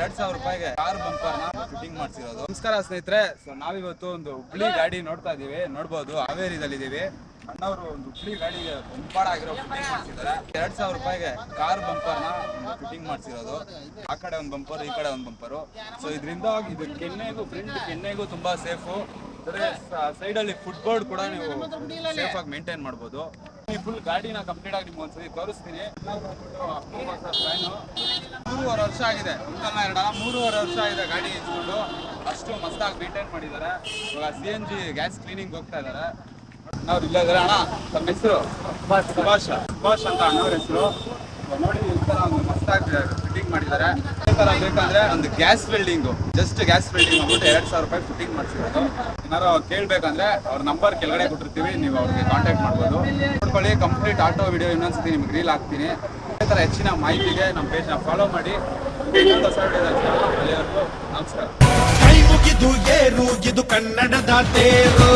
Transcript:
2,000 ರೂಪಾಯಿಗೆ car bumper ನ fitting ಮಾಡ್ಸಿರೋದು. ನಮಸ್ಕಾರ ಸ್ನೇಹಿತರೆ, ಸೊ ನಾವಿವತ್ತು ಒಂದು ಹುಬ್ಳಿ ಗಾಡಿ ನೋಡ್ತಾ ಇದೀವಿ. ನೋಡ್ಬೋದು ಹಾವೇರಿದಲ್ಲಿ ಇದೀವಿ. ಅಣ್ಣವರು ಒಂದು ಹುಬ್ಳಿ ಗಾಡಿಗೆ ಬಂಪರ್ ಆಗಿರೋ ಫಿಟ್ಟಿಂಗ್ ಮಾಡ್ಸಿದ್ದಾರೆ. 2,000 ರೂಪಾಯಿಗೆ ಕಾರ್ ಬಂಪರ್ ನ ಫಿಟ್ಟಿಂಗ್ ಮಾಡ್ಸಿರೋದು. ಆ ಕಡೆ ಒಂದು ಬಂಪರ್, ಈ ಕಡೆ ಒಂದು ಬಂಪರು. ಸೊ ಇದರಿಂದ ಇದು ಕೆನ್ನೆಗೂ ಫ್ರಂಟ್ ಕೆನ್ನೆಗೂ ತುಂಬಾ ಸೇಫು. ಸೈಡ್ ಅಲ್ಲಿ ಫುಟ್ಬೋರ್ಡ್ ಕೂಡ ನೀವು ಸೇಫ್ ಆಗಿ ಮೇಂಟೈನ್ ಮಾಡ್ಬೋದು. ಈ ಫುಲ್ ಗಾಡಿನ ಕಂಪ್ಲೀಟ್ ಆಗಿ ನಿಮ್ಗೆ ಒಂದ್ಸತಿ ತೋರಿಸ್ತೀನಿ. 3.5 ವರ್ಷ ಆಗಿದೆ, ಇಂತಲ್ಲ ಎರಡಲ್ಲ 3.5 ವರ್ಷ ಆಗಿದೆ ಗಾಡಿ ಇಸ್ಕೊಂಡು. ಅಷ್ಟು ಮಸ್ತಾಗಿ ಮೇಂಟೈನ್ ಮಾಡಿದ್ದಾರೆ. ಇವಾಗ CNG ಗ್ಯಾಸ್ ಕ್ಲೀನಿಂಗ್ ಹೋಗ್ತಾ ಇದ್ದಾರೆ. ಅವ್ರು ಇಲ್ಲ ಇದಾರೆ. ಅಣ್ಣ ತಮ್ಮ ಹೆಸರು? ಸುಭಾಷ್ ಅಂತ ಅಣ್ಣವ್ರ ಹೆಸರು. ನೋಡಿ ಈ ತರ ಒಂದು ಮಸ್ತಾಗಿ ಫಿಟ್ಟಿಂಗ್ ಮಾಡಿದ್ದಾರೆ. ಈ ತರ ಬೇಕಂದ್ರೆ ಒಂದು gas welding, just gas welding ಅಂದ್ಬಿಟ್ಟು 2,000 ರೂಪಾಯಿ ಫಿಟ್ಟಿಂಗ್ ಮಾಡಿಸಿರೋದು. ಏನಾರು ಕೇಳ್ಬೇಕಂದ್ರೆ ಅವ್ರ ನಂಬರ್ ಕೆಳಗಡೆ ಕೊಟ್ಟಿರ್ತೀವಿ, ನೀವು ಅವ್ರಿಗೆ ಕಾಂಟ್ಯಾಕ್ಟ್ ಮಾಡ್ಬೋದು. ನೋಡ್ಕೊಳ್ಳಿ, ಕಂಪ್ಲೀಟ್ ಆಟೋ ವಿಡಿಯೋ ಇನ್ನೊಂದ್ಸತಿ ನಿಮ್ಗೆ ರೀಲ್ ಹಾಕ್ತೀನಿ. ಈ ತರ ಹೆಚ್ಚಿನ ಮಾಹಿತಿಗೆ ನಮ್ಮ ಪೇಜ್ನ ಫಾಲೋ ಮಾಡಿ. ಅಲ್ಲಿವರೆಗೂ ನಮಸ್ಕಾರ. ಕೈ ಮುಗಿದು ಏರು ಇದು ಕನ್ನಡದ ತೇರು.